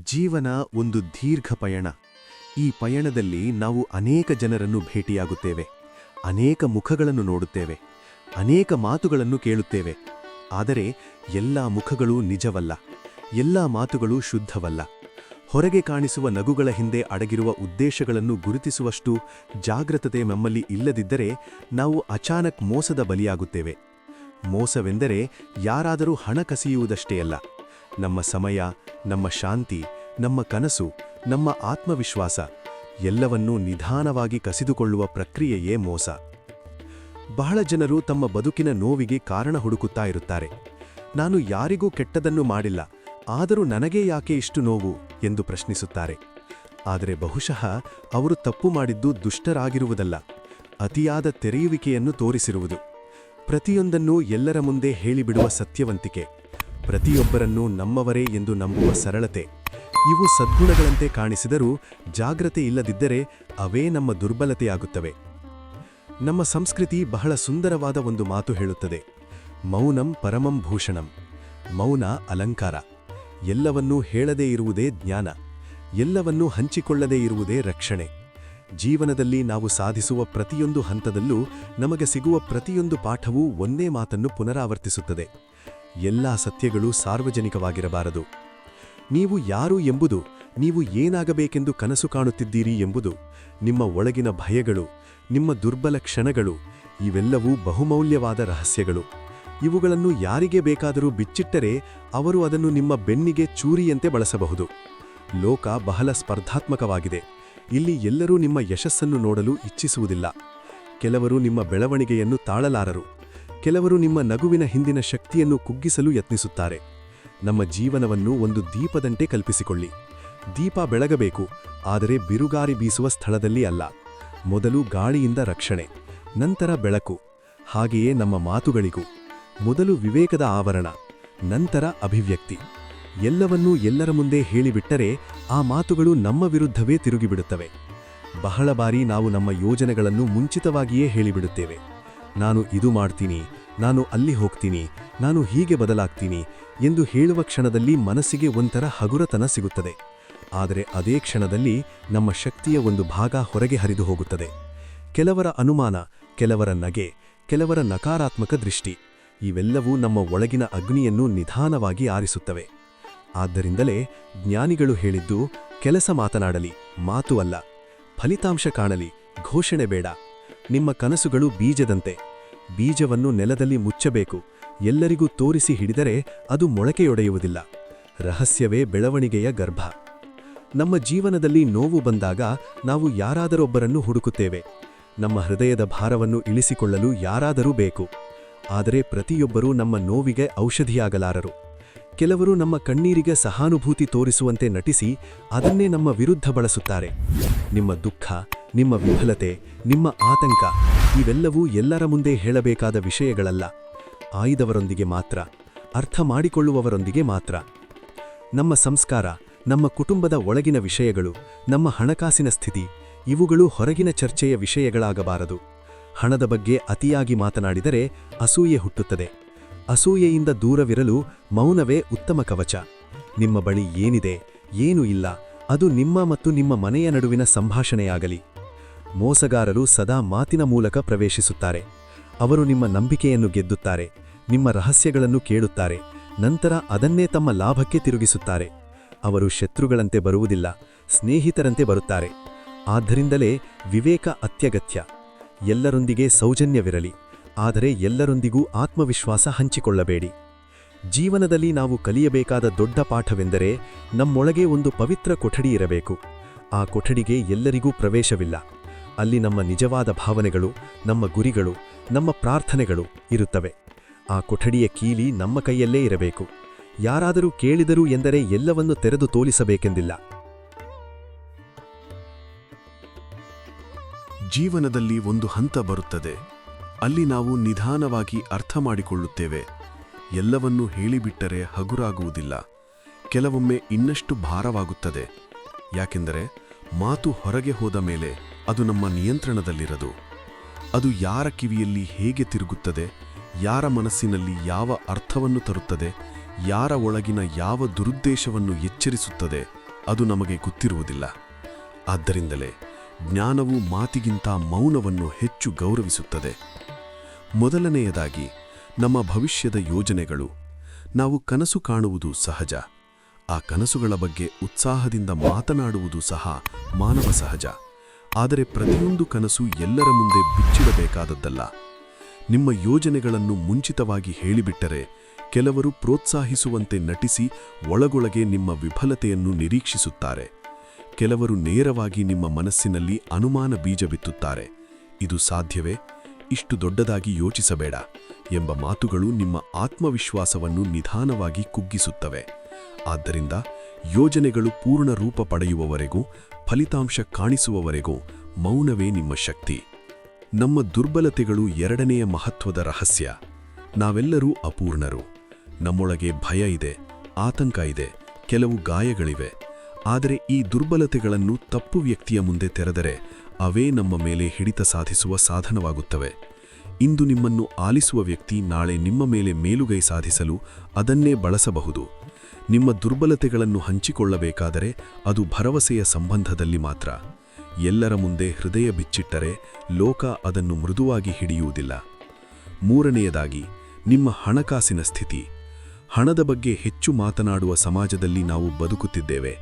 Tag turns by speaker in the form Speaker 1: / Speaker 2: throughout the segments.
Speaker 1: ಜೀವನ ಒಂದು ದೀರ್ಘ ಪಯಣ. ಈ ಪಯಣದಲ್ಲಿ ನಾವು ಅನೇಕ ಜನರನ್ನು ಭೇಟಿಯಾಗುತ್ತೇವೆ, ಅನೇಕ ಮುಖಗಳನ್ನು ನೋಡುತ್ತೇವೆ, ಅನೇಕ ಮಾತುಗಳನ್ನು ಕೇಳುತ್ತೇವೆ. ಆದರೆ ಎಲ್ಲ ಮುಖಗಳು ನಿಜವಲ್ಲ, ಎಲ್ಲ ಮಾತುಗಳು ಶುದ್ಧವಲ್ಲ. ಹೊರಗೆ ಕಾಣಿಸುವ ನಗುಗಳ ಹಿಂದೆ ಅಡಗಿರುವ ಉದ್ದೇಶಗಳನ್ನು ಗುರುತಿಸುವಷ್ಟು ಜಾಗೃತತೆ ನಮ್ಮಲ್ಲಿ ಇಲ್ಲದಿದ್ದರೆ ನಾವು ಅಚಾನಕ್ ಮೋಸದ ಬಲಿಯಾಗುತ್ತೇವೆ. ಮೋಸವೆಂದರೆ ಯಾರಾದರೂ ಹಣ ಕಸಿಯುವುದಷ್ಟೇ ಅಲ್ಲ, ನಮ್ಮ ಸಮಯ, ನಮ್ಮ ಶಾಂತಿ, ನಮ್ಮ ಕನಸು, ನಮ್ಮ ಆತ್ಮವಿಶ್ವಾಸ ಎಲ್ಲವನ್ನೂ ನಿಧಾನವಾಗಿ ಕಸಿದುಕೊಳ್ಳುವ ಪ್ರಕ್ರಿಯೆಯೇ ಮೋಸ. ಬಹಳ ಜನರು ತಮ್ಮ ಬದುಕಿನ ನೋವಿಗೆ ಕಾರಣ ಹುಡುಕುತ್ತಾ ಇರುತ್ತಾರೆ. ನಾನು ಯಾರಿಗೂ ಕೆಟ್ಟದನ್ನು ಮಾಡಿಲ್ಲ, ಆದರೂ ನನಗೇ ಯಾಕೆ ಇಷ್ಟು ನೋವು ಎಂದು ಪ್ರಶ್ನಿಸುತ್ತಾರೆ. ಆದರೆ ಬಹುಶಃ ಅವರು ತಪ್ಪು ಮಾಡಿದ್ದು ದುಷ್ಟರಾಗಿರುವುದಲ್ಲ, ಅತಿಯಾದ ತೆರೆಯುವಿಕೆಯನ್ನು ತೋರಿಸಿರುವುದು. ಪ್ರತಿಯೊಂದನ್ನೂ ಎಲ್ಲರ ಮುಂದೆ ಹೇಳಿಬಿಡುವ ಸತ್ಯವಂತಿಕೆ, ಪ್ರತಿಯೊಬ್ಬರನ್ನೂ ನಮ್ಮವರೇ ಎಂದು ನಂಬುವ ಸರಳತೆ, ಇವು ಸದ್ಗುಣಗಳಂತೆ ಕಾಣಿಸಿದರೂ ಜಾಗ್ರತೆ ಇಲ್ಲದಿದ್ದರೆ ಅವೇ ನಮ್ಮ ದುರ್ಬಲತೆಯಾಗುತ್ತವೆ. ನಮ್ಮ ಸಂಸ್ಕೃತಿ ಬಹಳ ಸುಂದರವಾದ ಒಂದು ಮಾತು ಹೇಳುತ್ತದೆ: ಮೌನಂ ಪರಮಂ ಭೂಷಣಂ. ಮೌನ ಅಲಂಕಾರ. ಎಲ್ಲವನ್ನೂ ಹೇಳದೇ ಇರುವುದೇ ಜ್ಞಾನ, ಎಲ್ಲವನ್ನೂ ಹಂಚಿಕೊಳ್ಳದೇ ಇರುವುದೇ ರಕ್ಷಣೆ. ಜೀವನದಲ್ಲಿ ನಾವು ಸಾಧಿಸುವ ಪ್ರತಿಯೊಂದು ಹಂತದಲ್ಲೂ ನಮಗೆ ಸಿಗುವ ಪ್ರತಿಯೊಂದು ಪಾಠವೂ ಒಂದೇ ಮಾತನ್ನು ಪುನರಾವರ್ತಿಸುತ್ತದೆ: ಎಲ್ಲಾ ಸತ್ಯಗಳು ಸಾರ್ವಜನಿಕವಾಗಿರಬಾರದು. ನೀವು ಯಾರು ಎಂಬುದು, ನೀವು ಏನಾಗಬೇಕೆಂದು ಕನಸು ಕಾಣುತ್ತಿದ್ದೀರಿ ಎಂಬುದು, ನಿಮ್ಮ ಒಳಗಿನ ಭಯಗಳು, ನಿಮ್ಮ ದುರ್ಬಲ ಕ್ಷಣಗಳು ಇವೆಲ್ಲವೂ ಬಹುಮೌಲ್ಯವಾದ ರಹಸ್ಯಗಳು. ಇವುಗಳನ್ನು ಯಾರಿಗೆ ಬೇಕಾದರೂ ಬಿಚ್ಚಿಟ್ಟರೆ ಅವರು ಅದನ್ನು ನಿಮ್ಮ ಬೆನ್ನಿಗೆ ಚೂರಿಯಂತೆ ಬಳಸಬಹುದು. ಲೋಕ ಬಹಳ ಸ್ಪರ್ಧಾತ್ಮಕವಾಗಿದೆ. ಇಲ್ಲಿ ಎಲ್ಲರೂ ನಿಮ್ಮ ಯಶಸ್ಸನ್ನು ನೋಡಲು ಇಚ್ಛಿಸುವುದಿಲ್ಲ. ಕೆಲವರು ನಿಮ್ಮ ಬೆಳವಣಿಗೆಯನ್ನು ತಾಳಲಾರರು, ಕೆಲವರು ನಿಮ್ಮ ನಗುವಿನ ಹಿಂದಿನ ಶಕ್ತಿಯನ್ನು ಕುಗ್ಗಿಸಲು ಯತ್ನಿಸುತ್ತಾರೆ. ನಮ್ಮ ಜೀವನವನ್ನು ಒಂದು ದೀಪದಂತೆ ಕಲ್ಪಿಸಿಕೊಳ್ಳಿ. ದೀಪ ಬೆಳಗಬೇಕು, ಆದರೆ ಬಿರುಗಾಳಿ ಬೀಸುವ ಸ್ಥಳದಲ್ಲಿ ಅಲ್ಲ. ಮೊದಲು ಗಾಳಿಯಿಂದ ರಕ್ಷಣೆ, ನಂತರ ಬೆಳಕು. ಹಾಗೆಯೇ ನಮ್ಮ ಮಾತುಗಳಿಗೂ ಮೊದಲು ವಿವೇಕದ ಆವರಣ, ನಂತರ ಅಭಿವ್ಯಕ್ತಿ. ಎಲ್ಲವನ್ನೂ ಎಲ್ಲರ ಮುಂದೆ ಹೇಳಿಬಿಟ್ಟರೆ ಆ ಮಾತುಗಳು ನಮ್ಮ ವಿರುದ್ಧವೇ ತಿರುಗಿಬಿಡುತ್ತವೆ. ಬಹಳ ಬಾರಿ ನಾವು ನಮ್ಮ ಯೋಜನೆಗಳನ್ನು ಮುಂಚಿತವಾಗಿಯೇ ಹೇಳಿಬಿಡುತ್ತೇವೆ. ನಾನು ಇದು ಮಾಡ್ತೀನಿ, ನಾನು ಅಲ್ಲಿ ಹೋಗ್ತೀನಿ, ನಾನು ಹೀಗೆ ಬದಲಾಗ್ತೀನಿ ಎಂದು ಹೇಳುವ ಕ್ಷಣದಲ್ಲಿ ಮನಸ್ಸಿಗೆ ಒಂಥರ ಹಗುರತನ ಸಿಗುತ್ತದೆ. ಆದರೆ ಅದೇ ಕ್ಷಣದಲ್ಲಿ ನಮ್ಮ ಶಕ್ತಿಯ ಒಂದು ಭಾಗ ಹೊರಗೆ ಹರಿದು ಹೋಗುತ್ತದೆ. ಕೆಲವರ ಅನುಮಾನ, ಕೆಲವರ ನಗೆ, ಕೆಲವರ ನಕಾರಾತ್ಮಕ ದೃಷ್ಟಿ ಇವೆಲ್ಲವೂ ನಮ್ಮ ಒಳಗಿನ ಅಗ್ನಿಯನ್ನು ನಿಧಾನವಾಗಿ ಆರಿಸುತ್ತವೆ. ಆದ್ದರಿಂದಲೇ ಜ್ಞಾನಿಗಳು ಹೇಳಿದ್ದು: ಕೆಲಸ ಮಾತನಾಡಲಿ, ಮಾತು ಅಲ್ಲ. ಫಲಿತಾಂಶ ಕಾಣಲಿ, ಘೋಷಣೆ ಬೇಡ. ನಿಮ್ಮ ಕನಸುಗಳು ಬೀಜದಂತೆ. ಬೀಜವನ್ನು ನೆಲದಲ್ಲಿ ಮುಚ್ಚಬೇಕು, ಎಲ್ಲರಿಗೂ ತೋರಿಸಿ ಹಿಡಿದರೆ ಅದು ಮೊಳಕೆಯೊಡೆಯುವುದಿಲ್ಲ. ರಹಸ್ಯವೇ ಬೆಳವಣಿಗೆಯ ಗರ್ಭ. ನಮ್ಮ ಜೀವನದಲ್ಲಿ ನೋವು ಬಂದಾಗ ನಾವು ಯಾರಾದರೊಬ್ಬರನ್ನು ಹುಡುಕುತ್ತೇವೆ. ನಮ್ಮ ಹೃದಯದ ಭಾರವನ್ನು ಇಳಿಸಿಕೊಳ್ಳಲು ಯಾರಾದರೂ ಬೇಕು. ಆದರೆ ಪ್ರತಿಯೊಬ್ಬರೂ ನಮ್ಮ ನೋವಿಗೆ ಔಷಧಿಯಾಗಲಾರರು. ಕೆಲವರು ನಮ್ಮ ಕಣ್ಣೀರಿಗೆ ಸಹಾನುಭೂತಿ ತೋರಿಸುವಂತೆ ನಟಿಸಿ ಅದನ್ನೇ ನಮ್ಮ ವಿರುದ್ಧ ಬಳಸುತ್ತಾರೆ. ನಿಮ್ಮ ದುಃಖ, ನಿಮ್ಮ ವಿಫಲತೆ, ನಿಮ್ಮ ಆತಂಕ ಇವೆಲ್ಲವೂ ಎಲ್ಲರ ಮುಂದೆ ಹೇಳಬೇಕಾದ ವಿಷಯಗಳಲ್ಲ. ಆಯ್ದವರೊಂದಿಗೆ ಮಾತ್ರ, ಅರ್ಥ ಮಾಡಿಕೊಳ್ಳುವವರೊಂದಿಗೆ ಮಾತ್ರ. ನಮ್ಮ ಸಂಸ್ಕಾರ, ನಮ್ಮ ಕುಟುಂಬದ ಒಳಗಿನ ವಿಷಯಗಳು, ನಮ್ಮ ಹಣಕಾಸಿನ ಸ್ಥಿತಿ ಇವುಗಳು ಹೊರಗಿನ ಚರ್ಚೆಯ ವಿಷಯಗಳಾಗಬಾರದು. ಹಣದ ಬಗ್ಗೆ ಅತಿಯಾಗಿ ಮಾತನಾಡಿದರೆ ಅಸೂಯೆ ಹುಟ್ಟುತ್ತದೆ. ಅಸೂಯೆಯಿಂದ ದೂರವಿರಲು ಮೌನವೇ ಉತ್ತಮ ಕವಚ. ನಿಮ್ಮ ಬಳಿ ಏನಿದೆ, ಏನೂ ಇಲ್ಲ, ಅದು ನಿಮ್ಮ ಮತ್ತು ನಿಮ್ಮ ಮನೆಯ ನಡುವಿನ ಸಂಭಾಷಣೆಯಾಗಲಿ. ಮೋಸಗಾರರು ಸದಾ ಮಾತಿನ ಮೂಲಕ ಪ್ರವೇಶಿಸುತ್ತಾರೆ. ಅವರು ನಿಮ್ಮ ನಂಬಿಕೆಯನ್ನು ಗೆದ್ದುತ್ತಾರೆ, ನಿಮ್ಮ ರಹಸ್ಯಗಳನ್ನು ಕೇಳುತ್ತಾರೆ, ನಂತರ ಅದನ್ನೇ ತಮ್ಮ ಲಾಭಕ್ಕೆ ತಿರುಗಿಸುತ್ತಾರೆ. ಅವರು ಶತ್ರುಗಳಂತೆ ಬರುವುದಿಲ್ಲ, ಸ್ನೇಹಿತರಂತೆ ಬರುತ್ತಾರೆ. ಆದ್ದರಿಂದಲೇ ವಿವೇಕ ಅತ್ಯಗತ್ಯ. ಎಲ್ಲರೊಂದಿಗೆ ಸೌಜನ್ಯವಿರಲಿ, ಆದರೆ ಎಲ್ಲರೊಂದಿಗೂ ಆತ್ಮವಿಶ್ವಾಸ ಹಂಚಿಕೊಳ್ಳಬೇಡಿ. ಜೀವನದಲ್ಲಿ ನಾವು ಕಲಿಯಬೇಕಾದ ದೊಡ್ಡ ಪಾಠವೆಂದರೆ ನಮ್ಮೊಳಗೆ ಒಂದು ಪವಿತ್ರ ಕೊಠಡಿ ಇರಬೇಕು. ಆ ಕೊಠಡಿಗೆ ಎಲ್ಲರಿಗೂ ಪ್ರವೇಶವಿಲ್ಲ. ಅಲ್ಲಿ ನಮ್ಮ ನಿಜವಾದ ಭಾವನೆಗಳು, ನಮ್ಮ ಗುರಿಗಳು, ನಮ್ಮ ಪ್ರಾರ್ಥನೆಗಳು ಇರುತ್ತವೆ. ಆ ಕೊಠಡಿಯ ಕೀಲಿ ನಮ್ಮ ಕೈಯಲ್ಲೇ ಇರಬೇಕು. ಯಾರಾದರೂ ಕೇಳಿದರು ಎಂದರೆ ಎಲ್ಲವನ್ನು ತೆರೆದು ತೋರಿಸಬೇಕೆಂದಿಲ್ಲ.
Speaker 2: ಜೀವನದಲ್ಲಿ ಒಂದು ಹಂತ ಬರುತ್ತದೆ, ಅಲ್ಲಿ ನಾವು ನಿಧಾನವಾಗಿ ಅರ್ಥ ಮಾಡಿಕೊಳ್ಳುತ್ತೇವೆ. ಎಲ್ಲವನ್ನೂ ಹೇಳಿಬಿಟ್ಟರೆ ಹಗುರಾಗುವುದಿಲ್ಲ, ಕೆಲವೊಮ್ಮೆ ಇನ್ನಷ್ಟು ಭಾರವಾಗುತ್ತದೆ. ಯಾಕೆಂದರೆ ಮಾತು ಹೊರಗೆ ಹೋದ ಮೇಲೆ ಅದು ನಮ್ಮ ನಿಯಂತ್ರಣದಲ್ಲಿರದು. ಅದು ಯಾರ ಕಿವಿಯಲ್ಲಿ ಹೇಗೆ ತಿರುಗುತ್ತದೆ, ಯಾರ ಮನಸ್ಸಿನಲ್ಲಿ ಯಾವ ಅರ್ಥವನ್ನು ತರುತ್ತದೆ, ಯಾರ ಒಳಗಿನ ಯಾವ ದುರುದ್ದೇಶವನ್ನು ಎಚ್ಚರಿಸುತ್ತದೆ ಅದು ನಮಗೆ ಗೊತ್ತಿರುವುದಿಲ್ಲ. ಆದ್ದರಿಂದಲೇ ಜ್ಞಾನವು ಮಾತಿಗಿಂತ ಮೌನವನ್ನು ಹೆಚ್ಚು ಗೌರವಿಸುತ್ತದೆ. ಮೊದಲನೆಯದಾಗಿ, ನಮ್ಮ ಭವಿಷ್ಯದ ಯೋಜನೆಗಳು. ನಾವು ಕನಸು ಕಾಣುವುದು ಸಹಜ. ಆ ಕನಸುಗಳ ಬಗ್ಗೆ ಉತ್ಸಾಹದಿಂದ ಮಾತನಾಡುವುದು ಸಹ ಮಾನವ ಸಹಜ. ಆದರೆ ಪ್ರತಿಯೊಂದು ಕನಸು ಎಲ್ಲರ ಮುಂದೆ ಬಿಚ್ಚಿಡಬೇಕಾದದ್ದಲ್ಲ. ನಿಮ್ಮ ಯೋಜನೆಗಳನ್ನು ಮುಂಚಿತವಾಗಿ ಹೇಳಿಬಿಟ್ಟರೆ ಕೆಲವರು ಪ್ರೋತ್ಸಾಹಿಸುವಂತೆ ನಟಿಸಿ ಒಳಗೊಳಗೆ ನಿಮ್ಮ ವಿಫಲತೆಯನ್ನು ನಿರೀಕ್ಷಿಸುತ್ತಾರೆ. ಕೆಲವರು ನೇರವಾಗಿ ನಿಮ್ಮ ಮನಸ್ಸಿನಲ್ಲಿ ಅನುಮಾನ ಬೀಜ ಬಿತ್ತುತ್ತಾರೆ. ಇದು ಸಾಧ್ಯವೇ? ಇಷ್ಟು ದೊಡ್ಡದಾಗಿ ಯೋಚಿಸಬೇಡ ಎಂಬ ಮಾತುಗಳು ನಿಮ್ಮ ಆತ್ಮವಿಶ್ವಾಸವನ್ನು ನಿಧಾನವಾಗಿ ಕುಗ್ಗಿಸುತ್ತವೆ. ಆದ್ದರಿಂದ ಯೋಜನೆಗಳು ಪೂರ್ಣ ರೂಪ ಪಡೆಯುವವರೆಗೂ, ಫಲಿತಾಂಶ ಕಾಣಿಸುವವರೆಗೂ ಮೌನವೇ ನಿಮ್ಮ ಶಕ್ತಿ. ನಮ್ಮ ದುರ್ಬಲತೆಗಳು ಎರಡನೆಯ ಮಹತ್ವದ ರಹಸ್ಯ. ನಾವೆಲ್ಲರೂ ಅಪೂರ್ಣರು. ನಮ್ಮೊಳಗೆ ಭಯ ಇದೆ, ಆತಂಕ ಇದೆ, ಕೆಲವು ಗಾಯಗಳಿವೆ. ಆದರೆ ಈ ದುರ್ಬಲತೆಗಳನ್ನು ತಪ್ಪು ವ್ಯಕ್ತಿಯ ಮುಂದೆ ತೆರೆದರೆ ಅವೇ ನಮ್ಮ ಮೇಲೆ ಹಿಡಿತ ಸಾಧಿಸುವ ಸಾಧನವಾಗುತ್ತವೆ. ಇಂದು ನಿಮ್ಮನ್ನು ಆಲಿಸುವ ವ್ಯಕ್ತಿ ನಾಳೆ ನಿಮ್ಮ ಮೇಲೆ ಮೇಲುಗೈ ಸಾಧಿಸಲು ಅದನ್ನೇ ಬಳಸಬಹುದು. ನಿಮ್ಮ ದುರ್ಬಲತೆಗಳನ್ನು ಹಂಚಿಕೊಳ್ಳಬೇಕಾದರೆ ಅದು ಭರವಸೆಯ ಸಂಬಂಧದಲ್ಲಿ ಮಾತ್ರ. ಎಲ್ಲರ ಮುಂದೆ ಹೃದಯ ಬಿಚ್ಚಿಟ್ಟರೆ ಲೋಕ ಅದನ್ನು ಮೃದುವಾಗಿ ಹಿಡಿಯುವುದಿಲ್ಲ. ಮೂರನೆಯದಾಗಿ, ನಿಮ್ಮ ಹಣಕಾಸಿನ ಸ್ಥಿತಿ. ಹಣದ ಬಗ್ಗೆ ಹೆಚ್ಚು ಮಾತನಾಡುವ ಸಮಾಜದಲ್ಲಿ ನಾವು ಬದುಕುತ್ತಿದ್ದೇವೆ.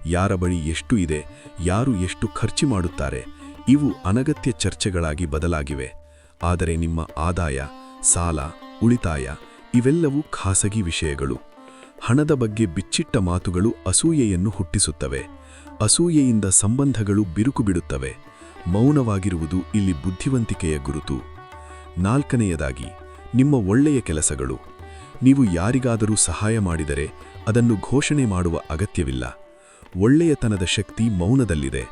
Speaker 2: ಯಾರ ಬಳಿ ಎಷ್ಟು ಇದೆ, ಯಾರು ಎಷ್ಟು ಖರ್ಚು ಮಾಡುತ್ತಾರೆ, ಇವು ಅನಗತ್ಯ ಚರ್ಚೆಗಳಾಗಿ ಬದಲಾಗಿವೆ. ಆದರೆ ನಿಮ್ಮ ಆದಾಯ, ಸಾಲ, ಉಳಿತಾಯ ಇವೆಲ್ಲವೂ ಖಾಸಗಿ ವಿಷಯಗಳು. ಹಣದ ಬಗ್ಗೆ ಬಿಚ್ಚಿಟ್ಟ ಮಾತುಗಳು ಅಸೂಯೆಯನ್ನು ಹುಟ್ಟಿಸುತ್ತವೆ. ಅಸೂಯೆಯಿಂದ ಸಂಬಂಧಗಳು ಬಿರುಕು ಬಿಡುತ್ತವೆ. ಮೌನವಾಗಿರುವುದು ಇಲ್ಲಿ ಬುದ್ಧಿವಂತಿಕೆಯ ಗುರುತು. ನಾಲ್ಕನೆಯದಾಗಿ, ನಿಮ್ಮ ಒಳ್ಳೆಯ ಕೆಲಸಗಳು. ನೀವು ಯಾರಿಗಾದರೂ ಸಹಾಯ ಮಾಡಿದರೆ ಅದನ್ನು ಘೋಷಣೆ ಮಾಡುವ ಅಗತ್ಯವಿಲ್ಲ. ಒಳ್ಳೆಯತನದ ಶಕ್ತಿ ಮೌನದಲ್ಲಿದೆ.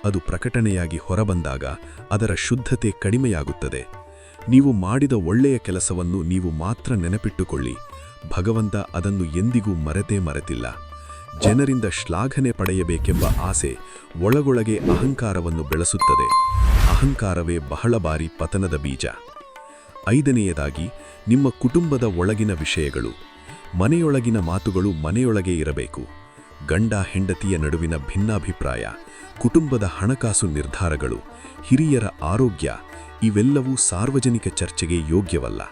Speaker 2: ಅದು ಪ್ರಕಟಣೆಯಾಗಿ ಹೊರಬಂದಾಗ ಅದರ ಶುದ್ಧತೆ ಕಡಿಮೆಯಾಗುತ್ತದೆ. ನೀವು ಮಾಡಿದ ಒಳ್ಳೆಯ ಕೆಲಸವನ್ನು ನೀವು ಮಾತ್ರ ನೆನಪಿಟ್ಟುಕೊಳ್ಳಿ. ಭಗವಂತ ಅದನ್ನು ಎಂದಿಗೂ ಮರೆತಿಲ್ಲ. ಜನರಿಂದ ಶ್ಲಾಘನೆ ಪಡೆಯಬೇಕೆಂಬ ಆಸೆ ಒಳಗೊಳಗೆ ಅಹಂಕಾರವನ್ನು ಬೆಳೆಸುತ್ತದೆ. ಅಹಂಕಾರವೇ ಬಹಳ ಬಾರಿ ಪತನದ ಬೀಜ. ಐದನೆಯದಾಗಿ, ನಿಮ್ಮ ಕುಟುಂಬದ ಒಳಗಿನ ವಿಷಯಗಳು. ಮನೆಯೊಳಗಿನ ಮಾತುಗಳು ಮನೆಯೊಳಗೆ ಇರಬೇಕು. ಗಂಡ ಹೆಂಡತಿಯ ನಡುವಿನ ಭಿನ್ನಾಭಿಪ್ರಾಯ, ಕುಟುಂಬದ ಹಣಕಾಸು ನಿರ್ಧಾರಗಳು, ಹಿರಿಯರ ಆರೋಗ್ಯ ಇವೆಲ್ಲವೂ ಸಾರ್ವಜನಿಕ ಚರ್ಚೆಗೆ ಯೋಗ್ಯವಲ್ಲ.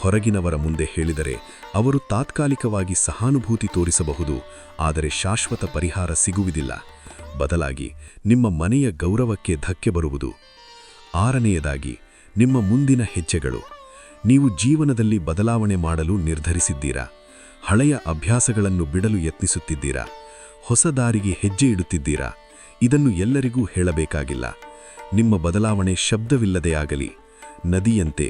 Speaker 2: ಹೊರಗಿನವರ ಮುಂದೆ ಹೇಳಿದರೆ ಅವರು ತಾತ್ಕಾಲಿಕವಾಗಿ ಸಹಾನುಭೂತಿ ತೋರಿಸಬಹುದು, ಆದರೆ ಶಾಶ್ವತ ಪರಿಹಾರ ಸಿಗುವುದಿಲ್ಲ. ಬದಲಾಗಿ ನಿಮ್ಮ ಮನೆಯ ಗೌರವಕ್ಕೆ ಧಕ್ಕೆ ಬರುವುದು. ಆರನೆಯದಾಗಿ, ನಿಮ್ಮ ಮುಂದಿನ ಹೆಜ್ಜೆಗಳು. ನೀವು ಜೀವನದಲ್ಲಿ ಬದಲಾವಣೆ ಮಾಡಲು ನಿರ್ಧರಿಸಿದ್ದೀರಾ. ಹಳೆಯ ಅಭ್ಯಾಸಗಳನ್ನು ಬಿಡಲು ಯತ್ನಿಸುತ್ತಿದ್ದೀರಾ. ಹೊಸ ದಾರಿಗೆ ಹೆಜ್ಜೆ ಇಡುತ್ತಿದ್ದೀರಾ. ಇದನ್ನು ಎಲ್ಲರಿಗೂ ಹೇಳಬೇಕಾಗಿಲ್ಲ. ನಿಮ್ಮ ಬದಲಾವಣೆ ಶಬ್ದವಿಲ್ಲದೆ ಆಗಲಿ. ನದಿಯಂತೆ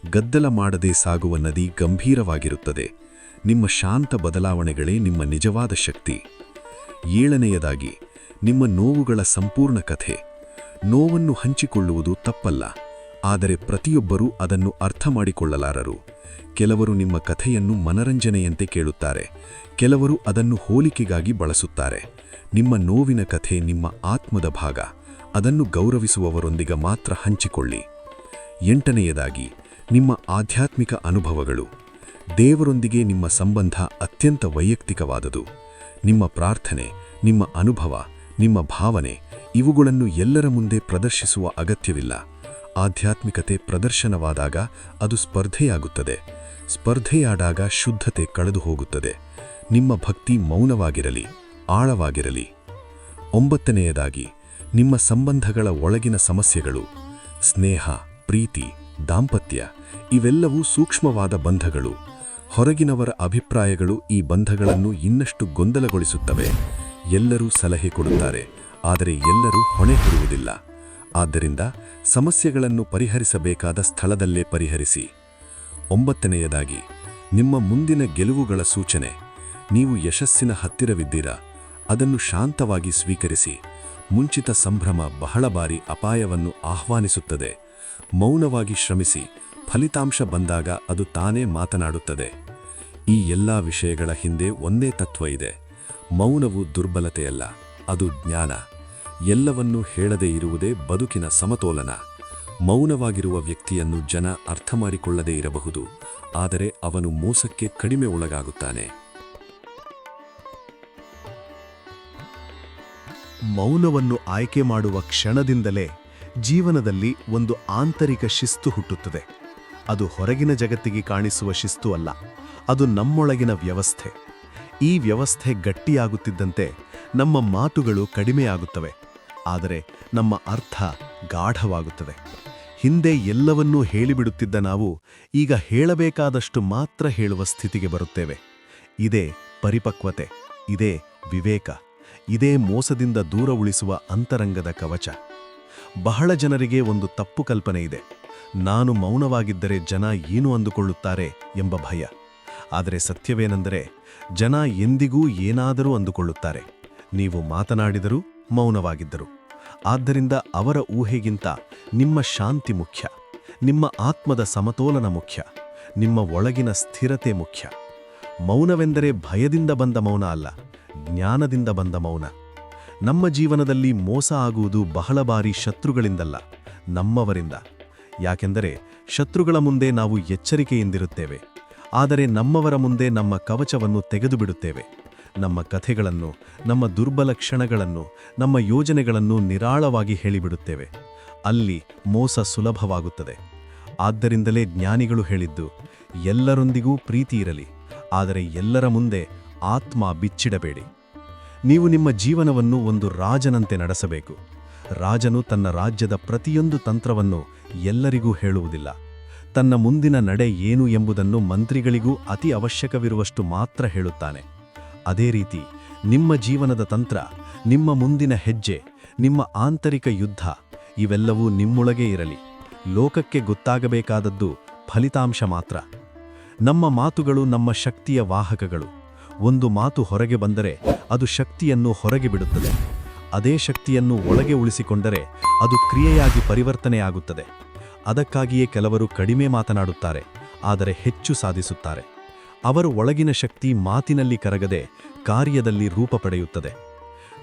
Speaker 2: ಗದ್ದಲ ಮಾಡದೆ ಸಾಗುವ ನದಿ ಗಂಭೀರವಾಗಿರುತ್ತದೆ. ನಿಮ್ಮ ಶಾಂತ ಬದಲಾವಣೆಗಳೇ ನಿಮ್ಮ ನಿಜವಾದ ಶಕ್ತಿ. ಏಳನೆಯದಾಗಿ, ನಿಮ್ಮ ನೋವುಗಳ ಸಂಪೂರ್ಣ ಕಥೆ. ನೋವನ್ನು ಹಂಚಿಕೊಳ್ಳುವುದು ತಪ್ಪಲ್ಲ, ಆದರೆ ಪ್ರತಿಯೊಬ್ಬರೂ ಅದನ್ನು ಅರ್ಥ ಮಾಡಿಕೊಳ್ಳಲಾರರು. ಕೆಲವರು ನಿಮ್ಮ ಕಥೆಯನ್ನು ಮನರಂಜನೆಯಂತೆ ಕೇಳುತ್ತಾರೆ, ಕೆಲವರು ಅದನ್ನು ಹೋಲಿಕೆಗಾಗಿ ಬಳಸುತ್ತಾರೆ. ನಿಮ್ಮ ನೋವಿನ ಕಥೆ ನಿಮ್ಮ ಆತ್ಮದ ಭಾಗ. ಅದನ್ನು ಗೌರವಿಸುವವರೊಂದಿಗೆ ಮಾತ್ರ ಹಂಚಿಕೊಳ್ಳಿ. ಎಂಟನೆಯದಾಗಿ, ನಿಮ್ಮ ಆಧ್ಯಾತ್ಮಿಕ ಅನುಭವಗಳು. ದೇವರೊಂದಿಗೆ ನಿಮ್ಮ ಸಂಬಂಧ ಅತ್ಯಂತ ವೈಯಕ್ತಿಕವಾದುದು. ನಿಮ್ಮ ಪ್ರಾರ್ಥನೆ, ನಿಮ್ಮ ಅನುಭವ, ನಿಮ್ಮ ಭಾವನೆ ಇವುಗಳನ್ನು ಎಲ್ಲರ ಮುಂದೆ ಪ್ರದರ್ಶಿಸುವ ಅಗತ್ಯವಿಲ್ಲ. ಆಧ್ಯಾತ್ಮಿಕತೆ ಪ್ರದರ್ಶನವಾದಾಗ ಅದು ಸ್ಪರ್ಧೆಯಾಗುತ್ತದೆ. ಸ್ಪರ್ಧೆಯಾದಾಗ ಶುದ್ಧತೆ ಕಳೆದು ಹೋಗುತ್ತದೆ. ನಿಮ್ಮ ಭಕ್ತಿ ಮೌನವಾಗಿರಲಿ, ಆಳವಾಗಿರಲಿ. ಒಂಬತ್ತನೆಯದಾಗಿ, ನಿಮ್ಮ ಸಂಬಂಧಗಳ ಒಳಗಿನ ಸಮಸ್ಯೆಗಳು. ಸ್ನೇಹ, ಪ್ರೀತಿ, ದಾಂಪತ್ಯ ಇವೆಲ್ಲವೂ ಸೂಕ್ಷ್ಮವಾದ ಬಂಧಗಳು. ಹೊರಗಿನವರ ಅಭಿಪ್ರಾಯಗಳು ಈ ಬಂಧಗಳನ್ನು ಇನ್ನಷ್ಟು ಗೊಂದಲಗೊಳಿಸುತ್ತವೆ. ಎಲ್ಲರೂ ಸಲಹೆ ಕೊಡುತ್ತಾರೆ, ಆದರೆ ಎಲ್ಲರೂ ಹೊಣೆ ಹೊರುವುದಿಲ್ಲ. ಆದ್ದರಿಂದ ಸಮಸ್ಯೆಗಳನ್ನು ಪರಿಹರಿಸಬೇಕಾದ ಸ್ಥಳದಲ್ಲೇ ಪರಿಹರಿಸಿ. ಒಂಬತ್ತನೆಯದಾಗಿ, ನಿಮ್ಮ ಮುಂದಿನ ಗೆಲುವುಗಳ ಸೂಚನೆ. ನೀವು ಯಶಸ್ಸಿನ ಹತ್ತಿರವಿದ್ದೀರಾ, ಅದನ್ನು ಶಾಂತವಾಗಿ ಸ್ವೀಕರಿಸಿ. ಮುಂಚಿತ ಸಂಭ್ರಮ ಬಹಳ ಬಾರಿ ಅಪಾಯವನ್ನು ಆಹ್ವಾನಿಸುತ್ತದೆ. ಮೌನವಾಗಿ ಶ್ರಮಿಸಿ, ಫಲಿತಾಂಶ ಬಂದಾಗ ಅದು ತಾನೇ ಮಾತನಾಡುತ್ತದೆ. ಈ ಎಲ್ಲ ವಿಷಯಗಳ ಹಿಂದೆ ಒಂದೇ ತತ್ವ ಇದೆ. ಮೌನವು ದುರ್ಬಲತೆಯಲ್ಲ, ಅದು ಜ್ಞಾನ. ಎಲ್ಲವನ್ನೂ ಹೇಳದೇ ಇರುವುದೇ ಬದುಕಿನ ಸಮತೋಲನ. ಮೌನವಾಗಿರುವ ವ್ಯಕ್ತಿಯನ್ನು ಜನ ಅರ್ಥ ಮಾಡಿಕೊಳ್ಳದೇ ಇರಬಹುದು, ಆದರೆ ಅವನು ಮೋಸಕ್ಕೆ ಕಡಿಮೆ ಒಳಗಾಗುತ್ತಾನೆ.
Speaker 1: ಮೌನವನ್ನು ಆಯ್ಕೆ ಮಾಡುವ ಕ್ಷಣದಿಂದಲೇ ಜೀವನದಲ್ಲಿ ಒಂದು ಆಂತರಿಕ ಶಿಸ್ತು ಹುಟ್ಟುತ್ತದೆ. ಅದು ಹೊರಗಿನ ಜಗತ್ತಿಗೆ ಕಾಣಿಸುವ ಶಿಸ್ತು ಅಲ್ಲ, ಅದು ನಮ್ಮೊಳಗಿನ ವ್ಯವಸ್ಥೆ. ಈ ವ್ಯವಸ್ಥೆ ಗಟ್ಟಿಯಾಗುತ್ತಿದ್ದಂತೆ ನಮ್ಮ ಮಾತುಗಳು ಕಡಿಮೆಯಾಗುತ್ತವೆ, ಆದರೆ ನಮ್ಮ ಅರ್ಥ ಗಾಢವಾಗುತ್ತದೆ. ಹಿಂದೆ ಎಲ್ಲವನ್ನೂ ಹೇಳಿಬಿಡುತ್ತಿದ್ದ ನಾವು ಈಗ ಹೇಳಬೇಕಾದಷ್ಟು ಮಾತ್ರ ಹೇಳುವ ಸ್ಥಿತಿಗೆ ಬರುತ್ತೇವೆ. ಇದೇ ಪರಿಪಕ್ವತೆ, ಇದೇ ವಿವೇಕ, ಇದೇ ಮೋಸದಿಂದ ದೂರ ಉಳಿಸುವ ಅಂತರಂಗದ ಕವಚ. ಬಹಳ ಜನರಿಗೆ ಒಂದು ತಪ್ಪು ಕಲ್ಪನೆ ಇದೆ. ನಾನು ಮೌನವಾಗಿದ್ದರೆ ಜನ ಏನು ಅಂದುಕೊಳ್ಳುತ್ತಾರೆ ಎಂಬ ಭಯ. ಆದರೆ ಸತ್ಯವೇನೆಂದರೆ ಜನ ಎಂದಿಗೂ ಏನಾದರೂ ಅಂದುಕೊಳ್ಳುತ್ತಾರೆ, ನೀವು ಮಾತನಾಡಿದರೂ ಮೌನವಾಗಿದ್ದರು. ಆದ್ದರಿಂದ ಅವರ ಊಹೆಗಿಂತ ನಿಮ್ಮ ಶಾಂತಿ ಮುಖ್ಯ, ನಿಮ್ಮ ಆತ್ಮದ ಸಮತೋಲನ ಮುಖ್ಯ, ನಿಮ್ಮ ಒಳಗಿನ ಸ್ಥಿರತೆ ಮುಖ್ಯ. ಮೌನವೆಂದರೆ ಭಯದಿಂದ ಬಂದ ಮೌನ ಅಲ್ಲ, ಜ್ಞಾನದಿಂದ ಬಂದ ಮೌನ. ನಮ್ಮ ಜೀವನದಲ್ಲಿ ಮೋಸ ಆಗುವುದು ಬಹಳ ಬಾರಿ ಶತ್ರುಗಳಿಂದಲ್ಲ, ನಮ್ಮವರಿಂದ. ಯಾಕೆಂದರೆ ಶತ್ರುಗಳ ಮುಂದೆ ನಾವು ಎಚ್ಚರಿಕೆಯಿಂದಿರುತ್ತೇವೆ, ಆದರೆ ನಮ್ಮವರ ಮುಂದೆ ನಮ್ಮ ಕವಚವನ್ನು ತೆಗೆದುಬಿಡುತ್ತೇವೆ. ನಮ್ಮ ಕಥೆಗಳನ್ನು, ನಮ್ಮ ದುರ್ಬಲ ಕ್ಷಣಗಳನ್ನು, ನಮ್ಮ ಯೋಜನೆಗಳನ್ನು ನಿರಾಳವಾಗಿ ಹೇಳಿಬಿಡುತ್ತೇವೆ. ಅಲ್ಲಿ ಮೋಸ ಸುಲಭವಾಗುತ್ತದೆ. ಆದ್ದರಿಂದಲೇ ಜ್ಞಾನಿಗಳು ಹೇಳಿದ್ದು, ಎಲ್ಲರೊಂದಿಗೂ ಪ್ರೀತಿ ಇರಲಿ, ಆದರೆ ಎಲ್ಲರ ಮುಂದೆ ಆತ್ಮ ಬಿಚ್ಚಿಡಬೇಡಿ. ನೀವು ನಿಮ್ಮ ಜೀವನವನ್ನು ಒಂದು ರಾಜನಂತೆ ನಡೆಸಬೇಕು. ರಾಜನು ತನ್ನ ರಾಜ್ಯದ ಪ್ರತಿಯೊಂದು ತಂತ್ರವನ್ನು ಎಲ್ಲರಿಗೂ ಹೇಳುವುದಿಲ್ಲ. ತನ್ನ ಮುಂದಿನ ನಡೆ ಏನು ಎಂಬುದನ್ನು ಮಂತ್ರಿಗಳಿಗೂ ಅತಿ ಅವಶ್ಯಕವಿರುವಷ್ಟು ಮಾತ್ರ ಹೇಳುತ್ತಾನೆ. ಅದೇ ರೀತಿ ನಿಮ್ಮ ಜೀವನದ ತಂತ್ರ, ನಿಮ್ಮ ಮುಂದಿನ ಹೆಜ್ಜೆ, ನಿಮ್ಮ ಆಂತರಿಕ ಯುದ್ಧ ಇವೆಲ್ಲವೂ ನಿಮ್ಮೊಳಗೇ ಇರಲಿ. ಲೋಕಕ್ಕೆ ಗೊತ್ತಾಗಬೇಕಾದದ್ದು ಫಲಿತಾಂಶ ಮಾತ್ರ. ನಮ್ಮ ಮಾತುಗಳು ನಮ್ಮ ಶಕ್ತಿಯ ವಾಹಕಗಳು. ಒಂದು ಮಾತು ಹೊರಗೆ ಬಂದರೆ ಅದು ಶಕ್ತಿಯನ್ನು ಹೊರಗೆ ಬಿಡುತ್ತದೆ. ಅದೇ ಶಕ್ತಿಯನ್ನು ಒಳಗೆ ಉಳಿಸಿಕೊಂಡರೆ ಅದು ಕ್ರಿಯೆಯಾಗಿ ಪರಿವರ್ತನೆಯಾಗುತ್ತದೆ. ಅದಕ್ಕಾಗಿಯೇ ಕೆಲವರು ಕಡಿಮೆ ಮಾತನಾಡುತ್ತಾರೆ, ಆದರೆ ಹೆಚ್ಚು ಸಾಧಿಸುತ್ತಾರೆ. ಅವರ ಒಳಗಿನ ಶಕ್ತಿ ಮಾತಿನಲ್ಲಿ ಕರಗದೆ ಕಾರ್ಯದಲ್ಲಿ ರೂಪ ಪಡೆಯುತ್ತದೆ.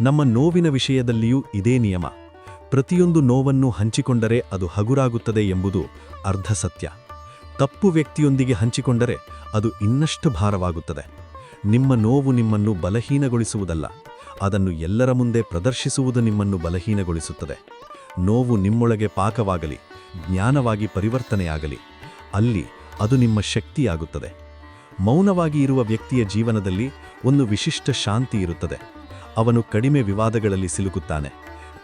Speaker 1: ನಮ್ಮ ನೋವಿನ ವಿಷಯದಲ್ಲಿಯೂ ಇದೇ ನಿಯಮ. ಪ್ರತಿಯೊಂದು ನೋವನ್ನು ಹಂಚಿಕೊಂಡರೆ ಅದು ಹಗುರಾಗುತ್ತದೆ ಎಂಬುದು ಅರ್ಧ ಸತ್ಯ. ತಪ್ಪು ವ್ಯಕ್ತಿಯೊಂದಿಗೆ ಹಂಚಿಕೊಂಡರೆ ಅದು ಇನ್ನಷ್ಟು ಭಾರವಾಗುತ್ತದೆ. ನಿಮ್ಮ ನೋವು ನಿಮ್ಮನ್ನು ಬಲಹೀನಗೊಳಿಸುವುದಲ್ಲ, ಅದನ್ನು ಎಲ್ಲರ ಮುಂದೆ ಪ್ರದರ್ಶಿಸುವುದು ನಿಮ್ಮನ್ನು ಬಲಹೀನಗೊಳಿಸುತ್ತದೆ. ನೋವು ನಿಮ್ಮೊಳಗೆ ಪಾಕವಾಗಲಿ, ಜ್ಞಾನವಾಗಿ ಪರಿವರ್ತನೆಯಾಗಲಿ, ಅಲ್ಲಿ ಅದು ನಿಮ್ಮ ಶಕ್ತಿಯಾಗುತ್ತದೆ. ಮೌನವಾಗಿ ಇರುವ ವ್ಯಕ್ತಿಯ ಜೀವನದಲ್ಲಿ ಒಂದು ವಿಶಿಷ್ಟ ಶಾಂತಿ ಇರುತ್ತದೆ. ಅವನು ಕಡಿಮೆ ವಿವಾದಗಳಲ್ಲಿ ಸಿಲುಕುತ್ತಾನೆ,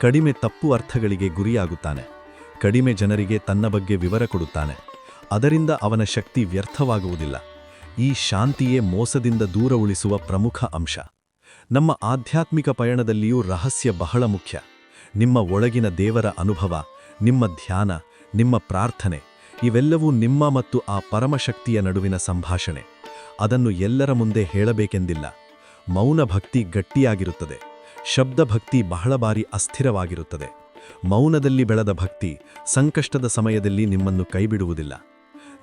Speaker 1: ಕಡಿಮೆ ತಪ್ಪು ಅರ್ಥಗಳಿಗೆ ಗುರಿಯಾಗುತ್ತಾನೆ, ಕಡಿಮೆ ಜನರಿಗೆ ತನ್ನ ಬಗ್ಗೆ ವಿವರ ಕೊಡುತ್ತಾನೆ. ಅದರಿಂದ ಅವನ ಶಕ್ತಿ ವ್ಯರ್ಥವಾಗುವುದಿಲ್ಲ. ಈ ಶಾಂತಿಯೇ ಮೋಸದಿಂದ ದೂರ ಉಳಿಸುವ ಪ್ರಮುಖ ಅಂಶ. ನಮ್ಮ ಆಧ್ಯಾತ್ಮಿಕ ಪಯಣದಲ್ಲಿಯೂ ರಹಸ್ಯ ಬಹಳ ಮುಖ್ಯ. ನಿಮ್ಮ ಒಳಗಿನ ದೇವರ ಅನುಭವ, ನಿಮ್ಮ ಧ್ಯಾನ, ನಿಮ್ಮ ಪ್ರಾರ್ಥನೆ ಇವೆಲ್ಲವೂ ನಿಮ್ಮ ಮತ್ತು ಆ ಪರಮಶಕ್ತಿಯ ನಡುವಿನ ಸಂಭಾಷಣೆ. ಅದನ್ನು ಎಲ್ಲರ ಮುಂದೆ ಹೇಳಬೇಕೆಂದಿಲ್ಲ. ಮೌನ ಭಕ್ತಿ ಗಟ್ಟಿಯಾಗಿರುತ್ತದೆ, ಶಬ್ದ ಭಕ್ತಿ ಬಹಳ ಬಾರಿ ಅಸ್ಥಿರವಾಗಿರುತ್ತದೆ. ಮೌನದಲ್ಲಿ ಬೆಳೆದ ಭಕ್ತಿ ಸಂಕಷ್ಟದ ಸಮಯದಲ್ಲಿ ನಿಮ್ಮನ್ನು ಕೈಬಿಡುವುದಿಲ್ಲ.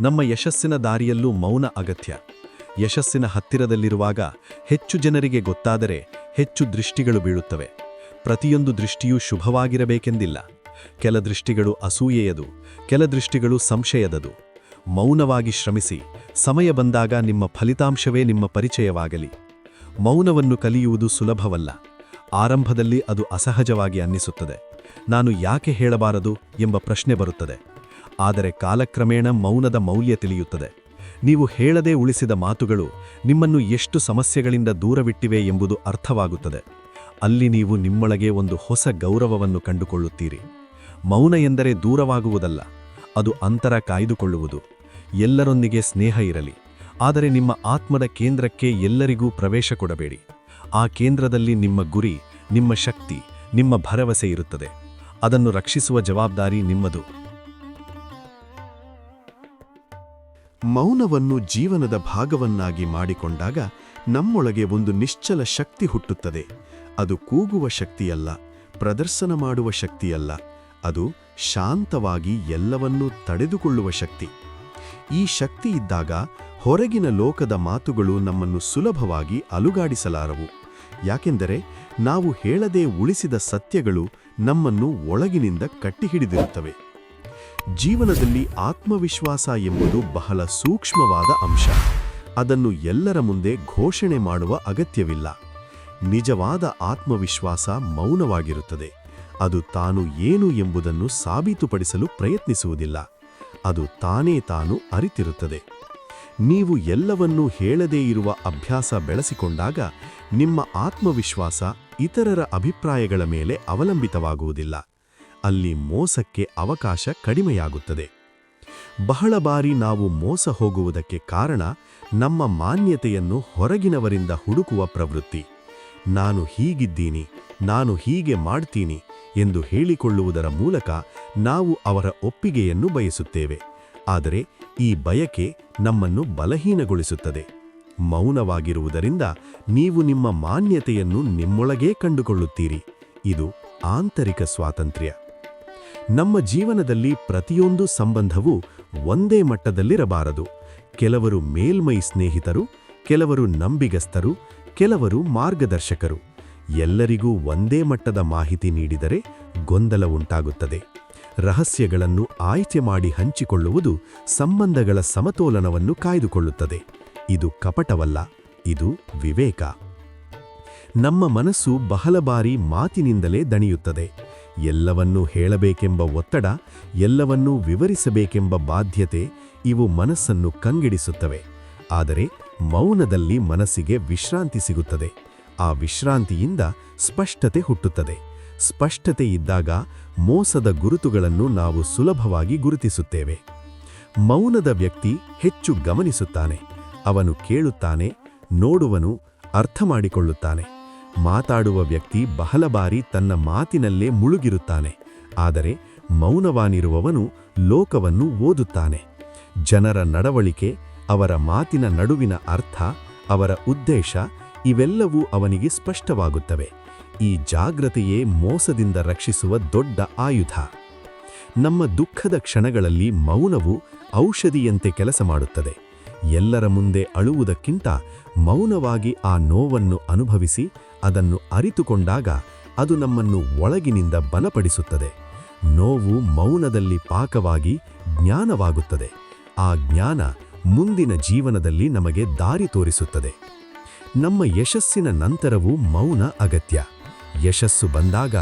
Speaker 1: ನಮ್ಮ ಯಶಸ್ಸಿನ ದಾರಿಯಲ್ಲೂ ಮೌನ ಅಗತ್ಯ. ಯಶಸ್ಸಿನ ಹತ್ತಿರದಲ್ಲಿರುವಾಗ ಹೆಚ್ಚು ಜನರಿಗೆ ಗೊತ್ತಾದರೆ ಹೆಚ್ಚು ದೃಷ್ಟಿಗಳು ಬೀಳುತ್ತವೆ. ಪ್ರತಿಯೊಂದು ದೃಷ್ಟಿಯೂ ಶುಭವಾಗಿರಬೇಕೆಂದಿಲ್ಲ. ಕೆಲ ದೃಷ್ಟಿಗಳು ಅಸೂಯೆಯದು, ಕೆಲ ದೃಷ್ಟಿಗಳು ಸಂಶಯದದು. ಮೌನವಾಗಿ ಶ್ರಮಿಸಿ, ಸಮಯ ಬಂದಾಗ ನಿಮ್ಮ ಫಲಿತಾಂಶವೇ ನಿಮ್ಮ ಪರಿಚಯವಾಗಲಿ. ಮೌನವನ್ನು ಕಲಿಯುವುದು ಸುಲಭವಲ್ಲ. ಆರಂಭದಲ್ಲಿ ಅದು ಅಸಹಜವಾಗಿ ಅನ್ನಿಸುತ್ತದೆ. ನಾನು ಯಾಕೆ ಹೇಳಬಾರದು ಎಂಬ ಪ್ರಶ್ನೆ ಬರುತ್ತದೆ. ಆದರೆ ಕಾಲಕ್ರಮೇಣ ಮೌನದ ಮೌಲ್ಯ ತಿಳಿಯುತ್ತದೆ. ನೀವು ಹೇಳದೇ ಉಳಿಸಿದ ಮಾತುಗಳು ನಿಮ್ಮನ್ನು ಎಷ್ಟು ಸಮಸ್ಯೆಗಳಿಂದ ದೂರವಿಟ್ಟಿವೆ ಎಂಬುದು ಅರ್ಥವಾಗುತ್ತದೆ. ಅಲ್ಲಿ ನೀವು ನಿಮ್ಮೊಳಗೆ ಒಂದು ಹೊಸ ಗೌರವವನ್ನು ಕಂಡುಕೊಳ್ಳುತ್ತೀರಿ. ಮೌನ ಎಂದರೆ ದೂರವಾಗುವುದಲ್ಲ, ಅದು ಅಂತರ ಕಾಯ್ದುಕೊಳ್ಳುವುದು. ಎಲ್ಲರೊಂದಿಗೆ ಸ್ನೇಹ ಇರಲಿ, ಆದರೆ ನಿಮ್ಮ ಆತ್ಮದ ಕೇಂದ್ರಕ್ಕೆ ಎಲ್ಲರಿಗೂ ಪ್ರವೇಶ ಕೊಡಬೇಡಿ. ಆ ಕೇಂದ್ರದಲ್ಲಿ ನಿಮ್ಮ ಗುರಿ, ನಿಮ್ಮ ಶಕ್ತಿ, ನಿಮ್ಮ ಭರವಸೆ ಇರುತ್ತದೆ. ಅದನ್ನು ರಕ್ಷಿಸುವ ಜವಾಬ್ದಾರಿ ನಿಮ್ಮದು. ಮೌನವನ್ನು ಜೀವನದ ಭಾಗವನ್ನಾಗಿ ಮಾಡಿಕೊಂಡಾಗ ನಮ್ಮೊಳಗೆ ಒಂದು ನಿಶ್ಚಲ ಶಕ್ತಿ ಹುಟ್ಟುತ್ತದೆ. ಅದು ಕೂಗುವ ಶಕ್ತಿಯಲ್ಲ, ಪ್ರದರ್ಶನ ಮಾಡುವ ಶಕ್ತಿಯಲ್ಲ, ಅದು ಶಾಂತವಾಗಿ ಎಲ್ಲವನ್ನೂ ತಡೆದುಕೊಳ್ಳುವ ಶಕ್ತಿ. ಈ ಶಕ್ತಿ ಇದ್ದಾಗ ಹೊರಗಿನ ಲೋಕದ ಮಾತುಗಳು ನಮ್ಮನ್ನು ಸುಲಭವಾಗಿ ಅಲುಗಾಡಿಸಲಾರವು. ಯಾಕೆಂದರೆ ನಾವು ಹೇಳದೆ ಉಳಿಸಿದ ಸತ್ಯಗಳು ನಮ್ಮನ್ನು ಒಳಗಿನಿಂದ ಕಟ್ಟಿಹಿಡಿದಿರುತ್ತವೆ. ಜೀವನದಲ್ಲಿ ಆತ್ಮವಿಶ್ವಾಸ ಎಂಬುದು ಬಹಳ ಸೂಕ್ಷ್ಮವಾದ ಅಂಶ. ಅದನ್ನು ಎಲ್ಲರ ಮುಂದೆ ಘೋಷಣೆ ಮಾಡುವ ಅಗತ್ಯವಿಲ್ಲ.
Speaker 2: ನಿಜವಾದ ಆತ್ಮವಿಶ್ವಾಸ ಮೌನವಾಗಿರುತ್ತದೆ. ಅದು ತಾನು ಏನು ಎಂಬುದನ್ನು ಸಾಬೀತುಪಡಿಸಲು ಪ್ರಯತ್ನಿಸುವುದಿಲ್ಲ. ಅದು ತಾನೇ ತಾನು ಅರಿತಿರುತ್ತದೆ. ನೀವು ಎಲ್ಲವನ್ನೂ ಹೇಳದೇ ಇರುವ ಅಭ್ಯಾಸ ಬೆಳೆಸಿಕೊಂಡಾಗ ನಿಮ್ಮ ಆತ್ಮವಿಶ್ವಾಸ ಇತರರ ಅಭಿಪ್ರಾಯಗಳ ಮೇಲೆ ಅವಲಂಬಿತವಾಗುವುದಿಲ್ಲ. ಅಲ್ಲಿ ಮೋಸಕ್ಕೆ ಅವಕಾಶ ಕಡಿಮೆಯಾಗುತ್ತದೆ. ಬಹಳ ಬಾರಿ ನಾವು ಮೋಸ ಹೋಗುವುದಕ್ಕೆ ಕಾರಣ ನಮ್ಮ ಮಾನ್ಯತೆಯನ್ನು ಹೊರಗಿನವರಿಂದ ಹುಡುಕುವ ಪ್ರವೃತ್ತಿ. ನಾನು ಹೀಗಿದ್ದೀನಿ, ನಾನು ಹೀಗೆ ಮಾಡ್ತೀನಿ ಎಂದು ಹೇಳಿಕೊಳ್ಳುವುದರ ಮೂಲಕ ನಾವು ಅವರ ಒಪ್ಪಿಗೆಯನ್ನು ಬಯಸುತ್ತೇವೆ. ಆದರೆ ಈ ಬಯಕೆ ನಮ್ಮನ್ನು ಬಲಹೀನಗೊಳಿಸುತ್ತದೆ. ಮೌನವಾಗಿರುವುದರಿಂದ ನೀವು ನಿಮ್ಮ ಮಾನ್ಯತೆಯನ್ನು ನಿಮ್ಮೊಳಗೇ ಕಂಡುಕೊಳ್ಳುತ್ತೀರಿ. ಇದು ಆಂತರಿಕ ಸ್ವಾತಂತ್ರ್ಯ. ನಮ್ಮ ಜೀವನದಲ್ಲಿ ಪ್ರತಿಯೊಂದು ಸಂಬಂಧವೂ ಒಂದೇ ಮಟ್ಟದಲ್ಲಿರಬಾರದು. ಕೆಲವರು ಮೇಲ್ಮೈ ಸ್ನೇಹಿತರು, ಕೆಲವರು ನಂಬಿಗಸ್ತರು, ಕೆಲವರು ಮಾರ್ಗದರ್ಶಕರು. ಎಲ್ಲರಿಗೂ ಒಂದೇ ಮಟ್ಟದ ಮಾಹಿತಿ ನೀಡಿದರೆ ಗೊಂದಲ ಉಂಟಾಗುತ್ತದೆ. ರಹಸ್ಯಗಳನ್ನು ಆಯ್ಕೆ ಮಾಡಿ ಹಂಚಿಕೊಳ್ಳುವುದು ಸಂಬಂಧಗಳ ಸಮತೋಲನವನ್ನು ಕಾಯ್ದುಕೊಳ್ಳುತ್ತದೆ. ಇದು ಕಪಟವಲ್ಲ, ಇದು ವಿವೇಕ. ನಮ್ಮ ಮನಸ್ಸು ಬಹಳ ಬಾರಿ ಮಾತಿನಿಂದಲೇ ದಣಿಯುತ್ತದೆ. ಎಲ್ಲವನ್ನೂ ಹೇಳಬೇಕೆಂಬ ಒತ್ತಡ, ಎಲ್ಲವನ್ನೂ ವಿವರಿಸಬೇಕೆಂಬ ಬಾಧ್ಯತೆ ಇವು ಮನಸ್ಸನ್ನು ಕಂಗೆಡಿಸುತ್ತವೆ. ಆದರೆ ಮೌನದಲ್ಲಿ ಮನಸ್ಸಿಗೆ ವಿಶ್ರಾಂತಿ ಸಿಗುತ್ತದೆ. ಆ ವಿಶ್ರಾಂತಿಯಿಂದ ಸ್ಪಷ್ಟತೆ ಹುಟ್ಟುತ್ತದೆ. ಸ್ಪಷ್ಟತೆ ಇದ್ದಾಗ ಮೋಸದ ಗುರುತುಗಳನ್ನು ನಾವು ಸುಲಭವಾಗಿ ಗುರುತಿಸುತ್ತೇವೆ. ಮೌನದ ವ್ಯಕ್ತಿ ಹೆಚ್ಚು ಗಮನಿಸುತ್ತಾನೆ. ಅವನು ಕೇಳುತ್ತಾನೆ, ನೋಡುವನು, ಅರ್ಥಮಾಡಿಕೊಳ್ಳುತ್ತಾನೆ. ಮಾತಾಡುವ ವ್ಯಕ್ತಿ ಬಹಳ ಬಾರಿ ತನ್ನ ಮಾತಿನಲ್ಲೇ ಮುಳುಗಿರುತ್ತಾನೆ. ಆದರೆ ಮೌನವಾಗಿರುವವನು ಲೋಕವನ್ನು ಓದುತ್ತಾನೆ. ಜನರ ನಡವಳಿಕೆ, ಅವರ ಮಾತಿನ ನಡುವಿನ ಅರ್ಥ, ಅವರ ಉದ್ದೇಶ ಇವೆಲ್ಲವೂ ಅವನಿಗೆ ಸ್ಪಷ್ಟವಾಗುತ್ತವೆ. ಈ ಜಾಗೃತೆಯೇ ಮೋಸದಿಂದ ರಕ್ಷಿಸುವ ದೊಡ್ಡ ಆಯುಧ. ನಮ್ಮ ದುಃಖದ ಕ್ಷಣಗಳಲ್ಲಿ ಮೌನವು ಔಷಧಿಯಂತೆ ಕೆಲಸ ಮಾಡುತ್ತದೆ. ಎಲ್ಲರ ಮುಂದೆ ಅಳುವುದಕ್ಕಿಂತ ಮೌನವಾಗಿ ಆ ನೋವನ್ನು ಅನುಭವಿಸಿ ಅದನ್ನು ಅರಿತುಕೊಂಡಾಗ ಅದು ನಮ್ಮನ್ನು ಒಳಗಿನಿಂದ ಬಲಪಡಿಸುತ್ತದೆ. ನೋವು ಮೌನದಲ್ಲಿ ಪಾಕವಾಗಿ ಜ್ಞಾನವಾಗುತ್ತದೆ. ಆ ಜ್ಞಾನ ಮುಂದಿನ ಜೀವನದಲ್ಲಿ ನಮಗೆ ದಾರಿ ತೋರಿಸುತ್ತದೆ. ನಮ್ಮ ಯಶಸ್ಸಿನ ನಂತರವೂ ಮೌನ ಅಗತ್ಯ. ಯಶಸ್ಸು ಬಂದಾಗ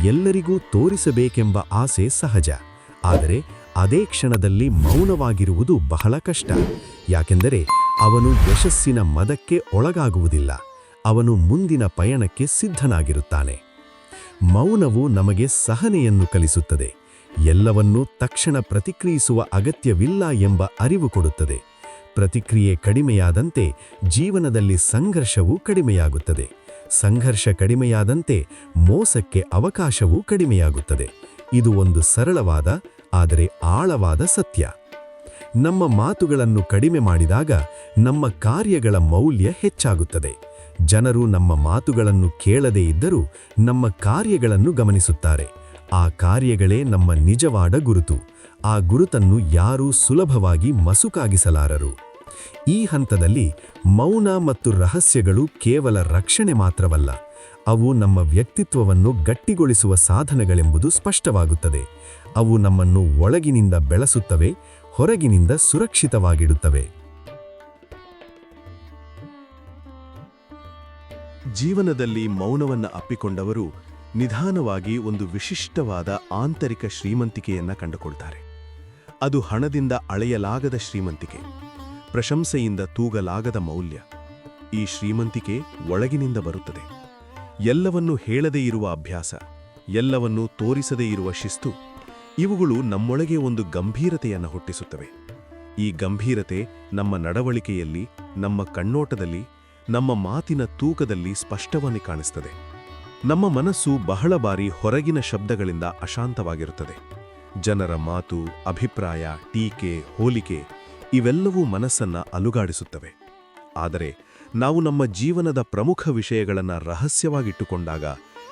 Speaker 2: ಎಲ್ಲರಿಗೂ ತೋರಿಸಬೇಕೆಂಬ ಆಸೆ ಸಹಜ. ಆದರೆ ಅದೇ ಕ್ಷಣದಲ್ಲಿ ಮೌನವಾಗಿರುವುದು ಬಹಳ ಕಷ್ಟ. ಯಾಕೆಂದರೆ ಅವನು ಯಶಸ್ಸಿನ ಮದಕ್ಕೆ ಒಳಗಾಗುವುದಿಲ್ಲ. ಅವನು ಮುಂದಿನ ಪಯಣಕ್ಕೆ ಸಿದ್ಧನಾಗಿರುತ್ತಾನೆ. ಮೌನವು ನಮಗೆ ಸಹನೆಯನ್ನು ಕಲಿಸುತ್ತದೆ. ಎಲ್ಲವನ್ನೂ ತಕ್ಷಣ ಪ್ರತಿಕ್ರಿಯಿಸುವ ಅಗತ್ಯವಿಲ್ಲ ಎಂಬ ಅರಿವು ಕೊಡುತ್ತದೆ. ಪ್ರತಿಕ್ರಿಯೆ ಕಡಿಮೆಯಾದಂತೆ ಜೀವನದಲ್ಲಿ ಸಂಘರ್ಷವೂ ಕಡಿಮೆಯಾಗುತ್ತದೆ. ಸಂಘರ್ಷ ಕಡಿಮೆಯಾದಂತೆ ಮೋಸಕ್ಕೆ ಅವಕಾಶವೂ ಕಡಿಮೆಯಾಗುತ್ತದೆ. ಇದು ಒಂದು ಸರಳವಾದ ಆದರೆ ಆಳವಾದ ಸತ್ಯ. ನಮ್ಮ ಮಾತುಗಳನ್ನು ಕಡಿಮೆ ಮಾಡಿದಾಗ ನಮ್ಮ ಕಾರ್ಯಗಳ ಮೌಲ್ಯ ಹೆಚ್ಚಾಗುತ್ತದೆ. ಜನರು ನಮ್ಮ ಮಾತುಗಳನ್ನು ಕೇಳದೇ ಇದ್ದರೂ ನಮ್ಮ ಕಾರ್ಯಗಳನ್ನು ಗಮನಿಸುತ್ತಾರೆ. ಆ ಕಾರ್ಯಗಳೇ ನಮ್ಮ ನಿಜವಾದ ಗುರುತು. ಆ ಗುರುತನ್ನು ಯಾರೂ ಸುಲಭವಾಗಿ ಮಸುಕಾಗಿಸಲಾರರು. ಈ ಹಂತದಲ್ಲಿ ಮೌನ ಮತ್ತು ರಹಸ್ಯಗಳು ಕೇವಲ ರಕ್ಷಣೆ ಮಾತ್ರವಲ್ಲ, ಅವು ನಮ್ಮ ವ್ಯಕ್ತಿತ್ವವನ್ನು ಗಟ್ಟಿಗೊಳಿಸುವ ಸಾಧನಗಳೆಂಬುದು ಸ್ಪಷ್ಟವಾಗುತ್ತದೆ. ಅವು ನಮ್ಮನ್ನು ಒಳಗಿನಿಂದ ಬೆಳೆಸುತ್ತವೆ, ಹೊರಗಿನಿಂದ ಸುರಕ್ಷಿತವಾಗಿಡುತ್ತವೆ.
Speaker 1: ಜೀವನದಲ್ಲಿ ಮೌನವನ್ನು ಅಪ್ಪಿಕೊಂಡವರು ನಿಧಾನವಾಗಿ ಒಂದು ವಿಶಿಷ್ಟವಾದ ಆಂತರಿಕ ಶ್ರೀಮಂತಿಕೆಯನ್ನ ಕಂಡುಕೊಳ್ತಾರೆ. ಅದು ಹಣದಿಂದ ಅಳೆಯಲಾಗದ ಶ್ರೀಮಂತಿಕೆ, ಪ್ರಶಂಸೆಯಿಂದ ತೂಗಲಾಗದ ಮೌಲ್ಯ. ಈ ಶ್ರೀಮಂತಿಕೆ ಒಳಗಿನಿಂದ ಬರುತ್ತದೆ. ಎಲ್ಲವನ್ನೂ ಹೇಳದೇ ಇರುವ ಅಭ್ಯಾಸ, ಎಲ್ಲವನ್ನೂ ತೋರಿಸದೇ ಇರುವ ಶಿಸ್ತು, ಇವುಗಳು ನಮ್ಮೊಳಗೆ ಒಂದು ಗಂಭೀರತೆಯನ್ನು ಹುಟ್ಟಿಸುತ್ತವೆ. ಈ ಗಂಭೀರತೆ ನಮ್ಮ ನಡವಳಿಕೆಯಲ್ಲಿ, ನಮ್ಮ ಕಣ್ಣೋಟದಲ್ಲಿ, ನಮ್ಮ ಮಾತಿನ ತೂಕದಲ್ಲಿ ಸ್ಪಷ್ಟವಾಗಿ ಕಾಣಿಸುತ್ತದೆ. ನಮ್ಮ ಮನಸ್ಸು ಬಹಳ ಬಾರಿ ಹೊರಗಿನ ಶಬ್ದಗಳಿಂದ ಅಶಾಂತವಾಗಿರುತ್ತದೆ. ಜನರ ಮಾತು, ಅಭಿಪ್ರಾಯ, ಟೀಕೆ, ಹೋಲಿಕೆ ಇವೆಲ್ಲವೂ ಮನಸ್ಸನ್ನ ಅಲುಗಾಡಿಸುತ್ತವೆ. ಆದರೆ ನಾವು ನಮ್ಮ ಜೀವನದ ಪ್ರಮುಖ ವಿಷಯಗಳನ್ನು ರಹಸ್ಯವಾಗಿಟ್ಟುಕೊಂಡಾಗ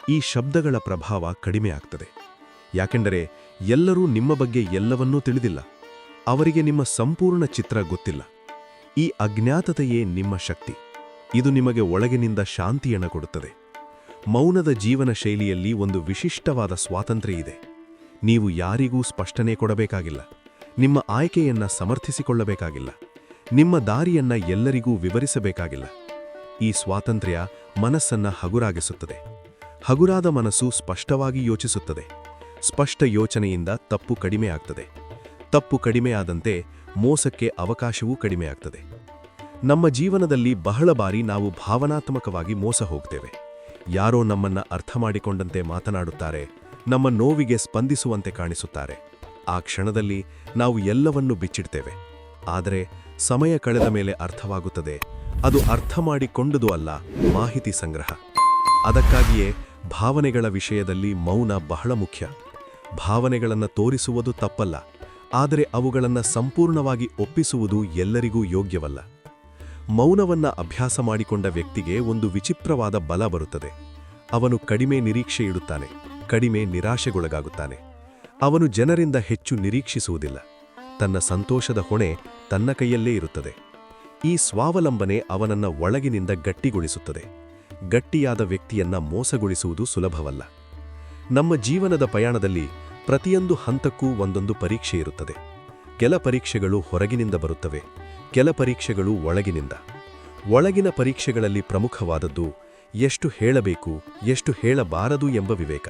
Speaker 1: ಈ ಶಬ್ದಗಳ ಪ್ರಭಾವ ಕಡಿಮೆಯಾಗ್ತದೆ. ಯಾಕೆಂದರೆ ಎಲ್ಲರೂ ನಿಮ್ಮ ಬಗ್ಗೆ ಎಲ್ಲವನ್ನೂ ತಿಳಿದಿಲ್ಲ. ಅವರಿಗೆ ನಿಮ್ಮ ಸಂಪೂರ್ಣ ಚಿತ್ರ ಗೊತ್ತಿಲ್ಲ. ಈ ಅಜ್ಞಾತತೆಯೇ ನಿಮ್ಮ ಶಕ್ತಿ. ಇದು ನಿಮಗೆ ಒಳಗಿನಿಂದ ಶಾಂತಿಯನ್ನು ಕೊಡುತ್ತದೆ. ಮೌನದ ಜೀವನ ಶೈಲಿಯಲ್ಲಿ ಒಂದು ವಿಶಿಷ್ಟವಾದ ಸ್ವಾತಂತ್ರ್ಯ ಇದೆ. ನೀವು ಯಾರಿಗೂ ಸ್ಪಷ್ಟನೆ ಕೊಡಬೇಕಾಗಿಲ್ಲ. ನಿಮ್ಮ ಆಯ್ಕೆಯನ್ನ ಸಮರ್ಥಿಸಿಕೊಳ್ಳಬೇಕಾಗಿಲ್ಲ. ನಿಮ್ಮ ದಾರಿಯನ್ನ ಎಲ್ಲರಿಗೂ ವಿವರಿಸಬೇಕಾಗಿಲ್ಲ.
Speaker 2: ಈ ಸ್ವಾತಂತ್ರ್ಯ ಮನಸ್ಸನ್ನ ಹಗುರಾಗಿಸುತ್ತದೆ. ಹಗುರಾದ ಮನಸ್ಸು ಸ್ಪಷ್ಟವಾಗಿ ಯೋಚಿಸುತ್ತದೆ. ಸ್ಪಷ್ಟ ಯೋಚನೆಯಿಂದ ತಪ್ಪು ಕಡಿಮೆಯಾಗ್ತದೆ. ತಪ್ಪು ಕಡಿಮೆಯಾದಂತೆ ಮೋಸಕ್ಕೆ ಅವಕಾಶವೂ ಕಡಿಮೆಯಾಗ್ತದೆ. ನಮ್ಮ ಜೀವನದಲ್ಲಿ ಬಹಳ ಬಾರಿ ನಾವು ಭಾವನಾತ್ಮಕವಾಗಿ ಮೋಸ ಹೋಗ್ತೇವೆ. ಯಾರೋ ನಮ್ಮನ್ನ ಅರ್ಥ ಮಾಡಿಕೊಂಡಂತೆ ಮಾತನಾಡುತ್ತಾರೆ, ನಮ್ಮ ನೋವಿಗೆ ಸ್ಪಂದಿಸುವಂತೆ ಕಾಣಿಸುತ್ತಾರೆ. ಆ ಕ್ಷಣದಲ್ಲಿ ನಾವು ಎಲ್ಲವನ್ನೂ ಬಿಚ್ಚಿಡ್ತೇವೆ. ಆದರೆ ಸಮಯ ಕಳೆದ ಮೇಲೆ ಅರ್ಥವಾಗುತ್ತದೆ, ಅದು ಅರ್ಥ ಮಾಡಿಕೊಂಡುದು ಅಲ್ಲ, ಮಾಹಿತಿ ಸಂಗ್ರಹ. ಅದಕ್ಕಾಗಿಯೇ ಭಾವನೆಗಳ ವಿಷಯದಲ್ಲಿ ಮೌನ ಬಹಳ ಮುಖ್ಯ. ಭಾವನೆಗಳನ್ನು ತೋರಿಸುವುದು ತಪ್ಪಲ್ಲ, ಆದರೆ ಅವುಗಳನ್ನು ಸಂಪೂರ್ಣವಾಗಿ ಒಪ್ಪಿಸುವುದು ಎಲ್ಲರಿಗೂ ಯೋಗ್ಯವಲ್ಲ. ಮೌನವನ್ನ ಅಭ್ಯಾಸ ಮಾಡಿಕೊಂಡ ವ್ಯಕ್ತಿಗೆ ಒಂದು ವಿಚಿತ್ರವಾದ ಬಲ ಬರುತ್ತದೆ. ಅವನು ಕಡಿಮೆ ನಿರೀಕ್ಷೆ ಇಡುತ್ತಾನೆ, ಕಡಿಮೆ ನಿರಾಶೆಗೊಳಗಾಗುತ್ತಾನೆ. ಅವನು ಜನರಿಂದ ಹೆಚ್ಚು ನಿರೀಕ್ಷಿಸುವುದಿಲ್ಲ. ತನ್ನ ಸಂತೋಷದ ಹೊಣೆ ತನ್ನ ಕೈಯಲ್ಲೇ ಇರುತ್ತದೆ. ಈ ಸ್ವಾವಲಂಬನೆ ಅವನನ್ನ ಒಳಗಿನಿಂದ ಗಟ್ಟಿಗೊಳಿಸುತ್ತದೆ. ಗಟ್ಟಿಯಾದ ವ್ಯಕ್ತಿಯನ್ನ ಮೋಸಗೊಳಿಸುವುದು ಸುಲಭವಲ್ಲ. ನಮ್ಮ ಜೀವನದ ಪಯಣದಲ್ಲಿ ಪ್ರತಿಯೊಂದು ಹಂತಕ್ಕೂ ಒಂದೊಂದು ಪರೀಕ್ಷೆ ಇರುತ್ತದೆ. ಕೆಲ ಪರೀಕ್ಷೆಗಳು ಹೊರಗಿನಿಂದ ಬರುತ್ತವೆ, ಕೆಲ ಪರೀಕ್ಷೆಗಳು ಒಳಗಿನಿಂದ. ಒಳಗಿನ ಪರೀಕ್ಷೆಗಳಲ್ಲಿ ಪ್ರಮುಖವಾದದ್ದು ಎಷ್ಟು ಹೇಳಬೇಕು, ಎಷ್ಟು ಹೇಳಬಾರದು ಎಂಬ ವಿವೇಕ.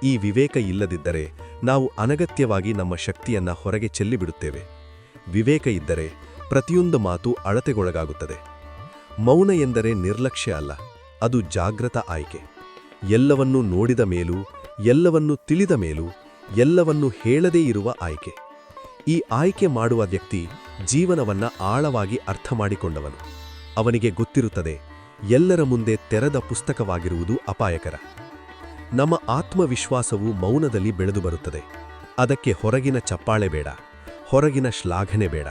Speaker 2: ಈ ವಿವೇಕ ಇಲ್ಲದಿದ್ದರೆ ನಾವು ಅನಗತ್ಯವಾಗಿ ನಮ್ಮ ಶಕ್ತಿಯನ್ನ ಹೊರಗೆ ಚೆಲ್ಲಿಬಿಡುತ್ತೇವೆ. ವಿವೇಕ ಇದ್ದರೆ ಪ್ರತಿಯೊಂದು ಮಾತು ಅಳತೆಗೊಳಗಾಗುತ್ತದೆ. ಮೌನ ಎಂದರೆ ನಿರ್ಲಕ್ಷ್ಯ ಅಲ್ಲ, ಅದು ಜಾಗೃತ ಆಯ್ಕೆ. ಎಲ್ಲವನ್ನೂ ನೋಡಿದ ಮೇಲೂ, ಎಲ್ಲವನ್ನೂ ತಿಳಿದ ಮೇಲೂ, ಎಲ್ಲವನ್ನೂ ಹೇಳದೇ ಇರುವ ಆಯ್ಕೆ. ಈ ಆಯ್ಕೆ ಮಾಡುವ ವ್ಯಕ್ತಿ ಜೀವನವನ್ನ ಆಳವಾಗಿ ಅರ್ಥ ಮಾಡಿಕೊಂಡವನು. ಅವನಿಗೆ ಗೊತ್ತಿರುತ್ತದೆ, ಎಲ್ಲರ ಮುಂದೆ ತೆರೆದ ಪುಸ್ತಕವಾಗಿರುವುದು ಅಪಾಯಕರ. ನಮ್ಮ ಆತ್ಮವಿಶ್ವಾಸವು ಮೌನದಲ್ಲಿ ಬೆಳೆದು ಬರುತ್ತದೆ. ಅದಕ್ಕೆ ಹೊರಗಿನ ಚಪ್ಪಾಳೆ ಬೇಡ, ಹೊರಗಿನ ಶ್ಲಾಘನೆ ಬೇಡ.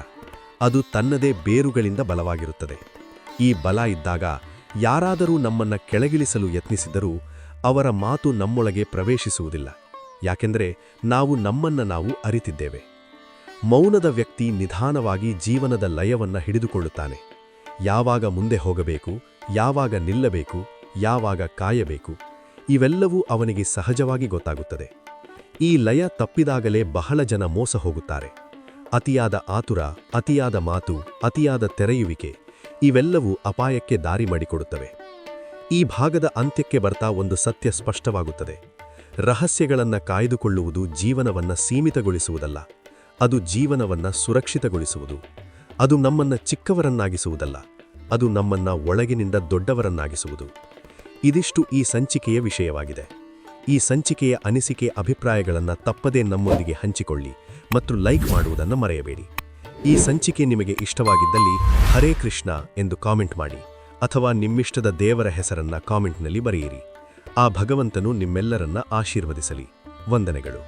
Speaker 2: ಅದು ತನ್ನದೇ ಬೇರುಗಳಿಂದ ಬಲವಾಗಿರುತ್ತದೆ. ಈ ಬಲ ಇದ್ದಾಗ ಯಾರಾದರೂ ನಮ್ಮನ್ನ ಕೆಳಗಿಳಿಸಲು ಯತ್ನಿಸಿದರೂ ಅವರ ಮಾತು ನಮ್ಮೊಳಗೆ ಪ್ರವೇಶಿಸುವುದಿಲ್ಲ. ಯಾಕೆಂದರೆ ನಾವು ನಮ್ಮನ್ನ ನಾವು ಅರಿತಿದ್ದೇವೆ. ಮೌನದ ವ್ಯಕ್ತಿ ನಿಧಾನವಾಗಿ ಜೀವನದ ಲಯವನ್ನ ಹಿಡಿದುಕೊಳ್ಳುತ್ತಾನೆ. ಯಾವಾಗ ಮುಂದೆ ಹೋಗಬೇಕು, ಯಾವಾಗ ನಿಲ್ಲಬೇಕು, ಯಾವಾಗ ಕಾಯಬೇಕು, ಇವೆಲ್ಲವೂ ಅವನಿಗೆ ಸಹಜವಾಗಿ ಗೊತ್ತಾಗುತ್ತದೆ. ಈ ಲಯ ತಪ್ಪಿದಾಗಲೇ ಬಹಳ ಜನ ಮೋಸ ಹೋಗುತ್ತಾರೆ. ಅತಿಯಾದ ಆತುರ, ಅತಿಯಾದ ಮಾತು, ಅತಿಯಾದ ತೆರೆಯುವಿಕೆ ಇವೆಲ್ಲವೂ ಅಪಾಯಕ್ಕೆ ದಾರಿ ಮಾಡಿಕೊಡುತ್ತವೆ. ಈ ಭಾಗದ ಅಂತ್ಯಕ್ಕೆ ಬರ್ತಾ ಒಂದು ಸತ್ಯ ಸ್ಪಷ್ಟವಾಗುತ್ತದೆ. ರಹಸ್ಯಗಳನ್ನು ಕಾಯ್ದುಕೊಳ್ಳುವುದು ಜೀವನವನ್ನ ಸೀಮಿತಗೊಳಿಸುವುದಲ್ಲ, ಅದು ಜೀವನವನ್ನ ಸುರಕ್ಷಿತಗೊಳಿಸುವುದು. ಅದು ನಮ್ಮನ್ನ ಚಿಕ್ಕವರನ್ನಾಗಿಸುವುದಲ್ಲ, ಅದು ನಮ್ಮನ್ನ ಒಳಗಿನಿಂದ ದೊಡ್ಡವರನ್ನಾಗಿಸುವುದು. ಇದಿಷ್ಟು ಈ ಸಂಚಿಕೆಯ ವಿಷಯವಾಗಿದೆ. ಈ ಸಂಚಿಕೆಯ ಅನಿಸಿಕೆ ಅಭಿಪ್ರಾಯಗಳನ್ನು ತಪ್ಪದೇ ನಮ್ಮೊಂದಿಗೆ ಹಂಚಿಕೊಳ್ಳಿ ಮತ್ತು ಲೈಕ್ ಮಾಡುವುದನ್ನು ಮರೆಯಬೇಡಿ. ಈ ಸಂಚಿಕೆ ನಿಮಗೆ ಇಷ್ಟವಾಗಿದ್ದಲ್ಲಿ ಹರೇ ಕೃಷ್ಣ ಎಂದು ಕಾಮೆಂಟ್ ಮಾಡಿ, ಅಥವಾ ನಿಮ್ಮಿಷ್ಟದ ದೇವರ ಹೆಸರನ್ನ ಕಾಮೆಂಟ್ನಲ್ಲಿ ಬರೆಯಿರಿ. ಆ ಭಗವಂತನು ನಿಮ್ಮೆಲ್ಲರನ್ನ ಆಶೀರ್ವದಿಸಲಿ. ವಂದನೆಗಳು.